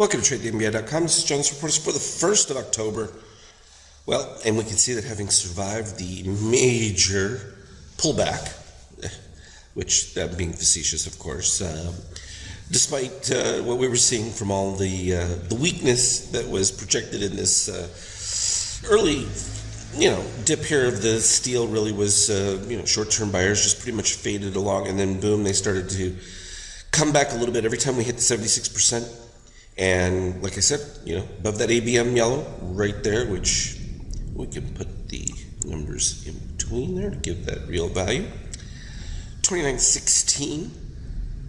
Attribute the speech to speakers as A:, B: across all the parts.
A: Welcome to TradeTheMBI.com. This is Jonas Reports for the 1st of October. Well, and we can see that having survived the major pullback, which being facetious, of course, despite what we were seeing from all the weakness that was projected in this early, dip here of the steel really was, short-term buyers just pretty much faded along, and then boom, they started to come back a little bit every time we hit the 76%. And like I said, above that ABM yellow right there, which we can put the numbers in between there to give that real value. 29.16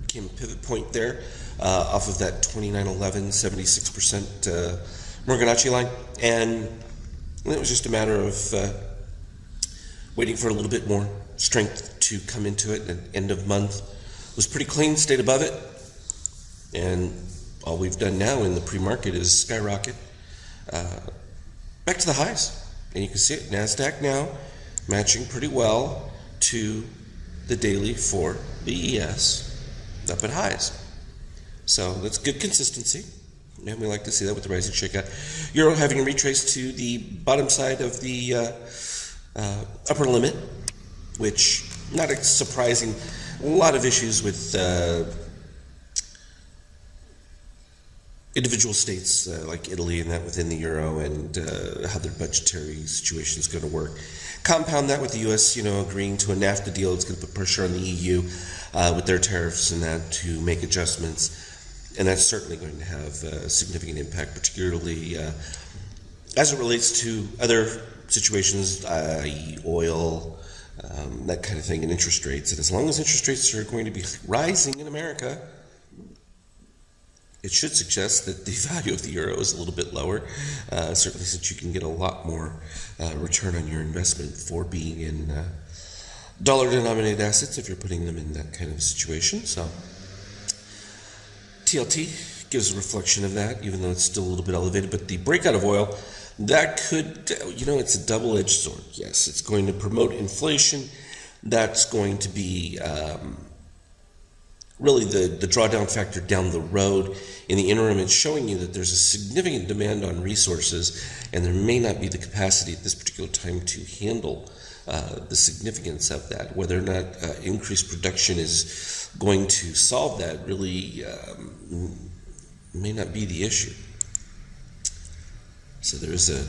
A: became a pivot point there off of that 29.11, 76% Morganacci line. And it was just a matter of waiting for a little bit more strength to come into it. And end of month was pretty clean, stayed above it. And all we've done now in the pre-market is skyrocket back to the highs. And you can see it, NASDAQ now matching pretty well to the daily for the ES up at highs. So that's good consistency. And we like to see that with the rising shakeout. Euro having retraced to the bottom side of the upper limit, which not surprising. A lot of issues with individual states like Italy and that within the euro, and how their budgetary situation is going to work. Compound that with the U.S., agreeing to a NAFTA deal. It's going to put pressure on the EU with their tariffs and that to make adjustments, and that's certainly going to have a significant impact, particularly as it relates to other situations, i.e. oil, that kind of thing, and interest rates. And as long as interest rates are going to be rising in America, it should suggest that the value of the euro is a little bit lower, certainly since you can get a lot more return on your investment for being in dollar-denominated assets if you're putting them in that kind of situation. So TLT gives a reflection of that, even though it's still a little bit elevated. But the breakout of oil, that could, it's a double-edged sword. Yes, it's going to promote inflation. That's going to be really the drawdown factor down the road. In the interim, it's showing you that there's a significant demand on resources, and there may not be the capacity at this particular time to handle the significance of that. Whether or not increased production is going to solve that really may not be the issue. So there is a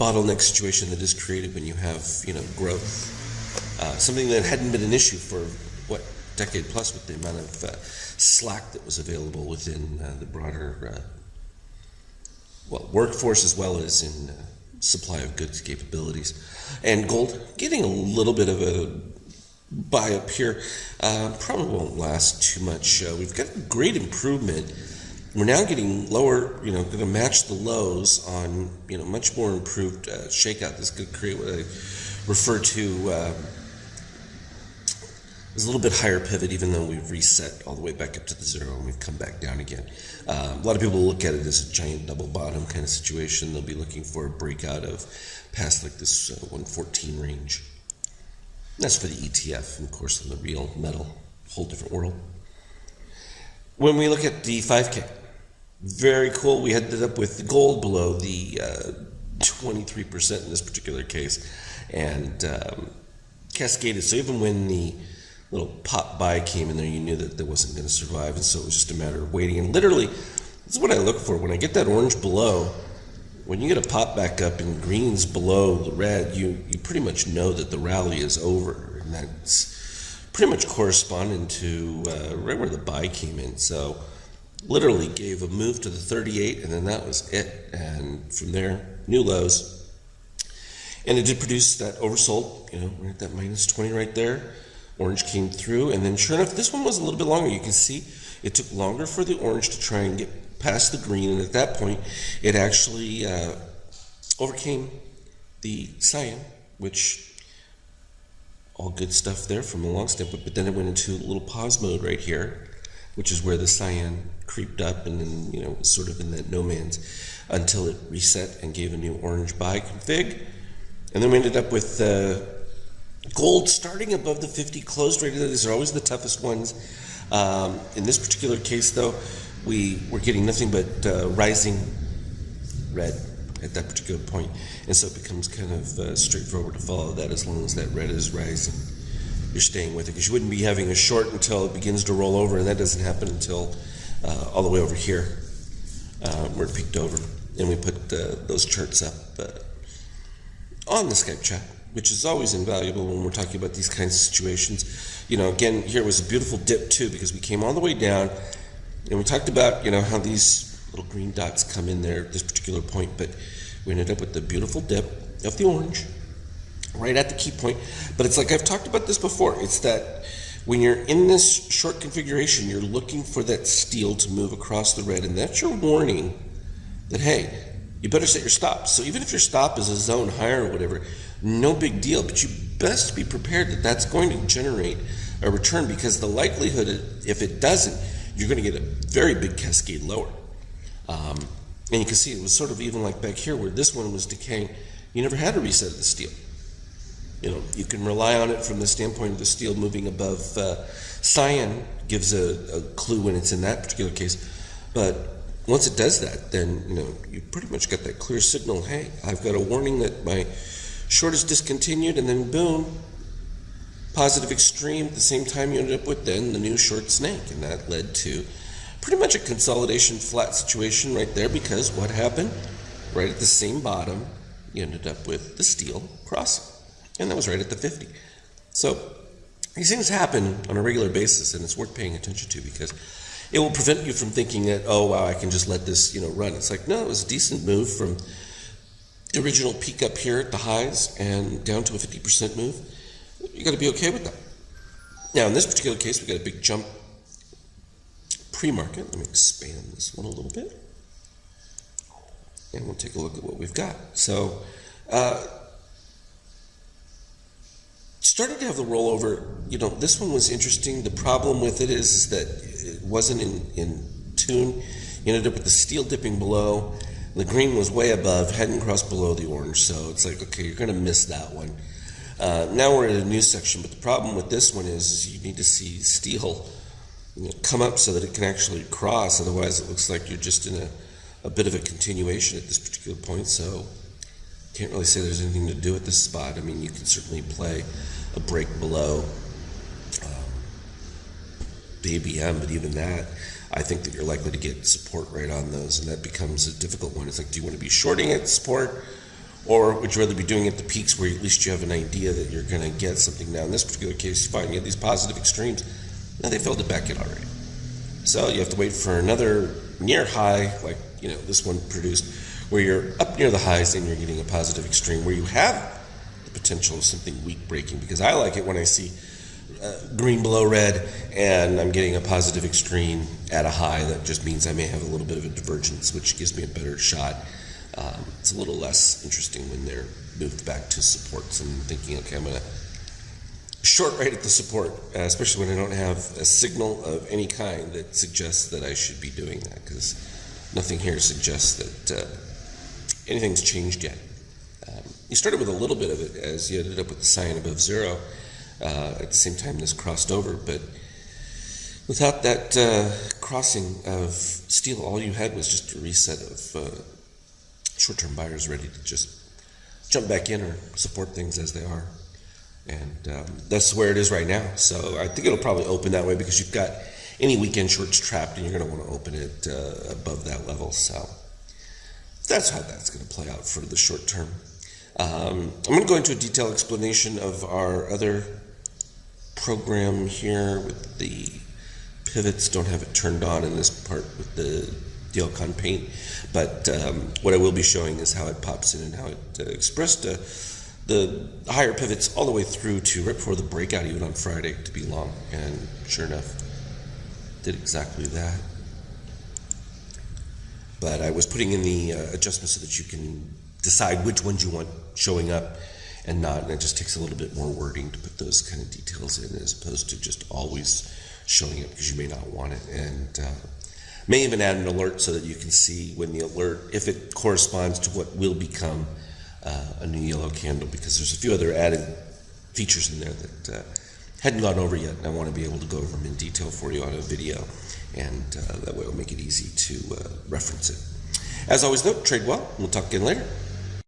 A: bottleneck situation that is created when you have, growth. Something that hadn't been an issue for, decade plus, with the amount of slack that was available within the broader workforce, as well as in supply of goods capabilities. And gold getting a little bit of a buy up here, probably won't last too much. We've got a great improvement. We're now getting lower, going to match the lows on, much more improved shakeout. This could create what I refer to is a little bit higher pivot, even though we've reset all the way back up to the zero and we've come back down again. A lot of people look at it as a giant double bottom kind of situation. They'll be looking for a breakout of past like this 114 range. And that's for the ETF, and of course, on the real metal, whole different world. When we look at the 5K, very cool. We ended up with gold below the 23% in this particular case, and cascaded. So even when the little pop buy came in there, you knew that wasn't going to survive, and so it was just a matter of waiting. And literally, this is what I look for. When I get that orange below, when you get a pop back up in greens below the red, you pretty much know that the rally is over, and that's pretty much corresponding to right where the buy came in. So literally gave a move to the 38, and then that was it. And from there, new lows. And it did produce that oversold, we're at that minus 20 right there. Orange came through, and then sure enough, this one was a little bit longer. You can see it took longer for the orange to try and get past the green, and at that point, it actually overcame the cyan, which all good stuff there from a long standpoint, but then it went into a little pause mode right here, which is where the cyan creeped up, and then, was sort of in that no man's until it reset and gave a new orange buy config. And then we ended up with gold starting above the 50, closed right there. These are always the toughest ones. In this particular case, though, we were getting nothing but rising red at that particular point, and so it becomes kind of straightforward to follow that. As long as that red is rising, you're staying with it, because you wouldn't be having a short until it begins to roll over, and that doesn't happen until all the way over here, where it peaked over. And we put those charts up on the Skype chat, which is always invaluable when we're talking about these kinds of situations. You know, again, here was a beautiful dip too, because we came all the way down, and we talked about, you know, how these little green dots come in there at this particular point, but we ended up with the beautiful dip of the orange right at the key point. But it's like I've talked about this before. It's that when you're in this short configuration, you're looking for that steel to move across the red, and that's your warning that, hey, you better set your stop. So even if your stop is a zone higher or whatever, no big deal, but you best be prepared that that's going to generate a return, because the likelihood, if it doesn't, you're going to get a very big cascade lower. And you can see it was sort of even like back here where this one was decaying. You never had a reset of the steel. You know, you can rely on it from the standpoint of the steel moving above cyan gives a clue when it's in that particular case. But once it does that, then, you know, you pretty much got that clear signal. Hey, I've got a warning that my short is discontinued, and then boom, positive extreme. At the same time, you ended up with then the new short snake, and that led to pretty much a consolidation flat situation right there, because what happened? Right at the same bottom, you ended up with the steel crossing, and that was right at the 50. So these things happen on a regular basis, and it's worth paying attention to, because it will prevent you from thinking that, oh wow, I can just let this, you know, run. It's like, no, it was a decent move from the original peak up here at the highs and down to a 50% move. You got to be okay with that. Now in this particular case, we got a big jump pre-market. Let me expand this one a little bit, and we'll take a look at what we've got. So starting to have the rollover. You know, this one was interesting. The problem with it is that it wasn't in tune. You ended up with the steel dipping below. The green was way above, hadn't crossed below the orange. So it's like, okay, you're going to miss that one. Now we're at a new section, but the problem with this one is you need to see steel, you know, come up so that it can actually cross. Otherwise, it looks like you're just in a bit of a continuation at this particular point. So can't really say there's anything to do at this spot. I mean, you can certainly play a break below the ABM, but even that, I think that you're likely to get support right on those, and that becomes a difficult one. It's like, do you want to be shorting at support, or would you rather be doing it at the peaks where at least you have an idea that you're going to get something? Now in this particular case, fine, you have these positive extremes. Now they filled it back in already. So you have to wait for another near high, like, you know, this one produced, where you're up near the highs and you're getting a positive extreme, where you have the potential of something weak breaking, because I like it when I see green below red and I'm getting a positive extreme at a high. That just means I may have a little bit of a divergence, which gives me a better shot. It's a little less interesting when they're moved back to supports and thinking, okay, I'm going to short right at the support, especially when I don't have a signal of any kind that suggests that I should be doing that, because nothing here suggests that anything's changed yet. You started with a little bit of it as you ended up with the sign above zero. At the same time, this crossed over, but without that crossing of steel, all you had was just a reset of short-term buyers ready to just jump back in or support things as they are. And that's where it is right now. So I think it'll probably open that way, because you've got any weekend shorts trapped, and you're going to want to open it above that level. So that's how that's going to play out for the short term. I'm going to go into a detailed explanation of our other program here with the pivots. Don't have it turned on in this part with the DLCon paint, but what I will be showing is how it pops in and how it expressed the higher pivots all the way through to right before the breakout, even on Friday, to be long, and sure enough, did exactly that. But I was putting in the adjustments so that you can decide which ones you want showing up and not, and it just takes a little bit more wording to put those kind of details in, as opposed to just always showing it, because you may not want it. And may even add an alert so that you can see when the alert, if it corresponds to what will become a new yellow candle, because there's a few other added features in there that hadn't gone over yet, and I want to be able to go over them in detail for you on a video and that way it'll make it easy to reference it. As always, though, trade well. We'll talk again later.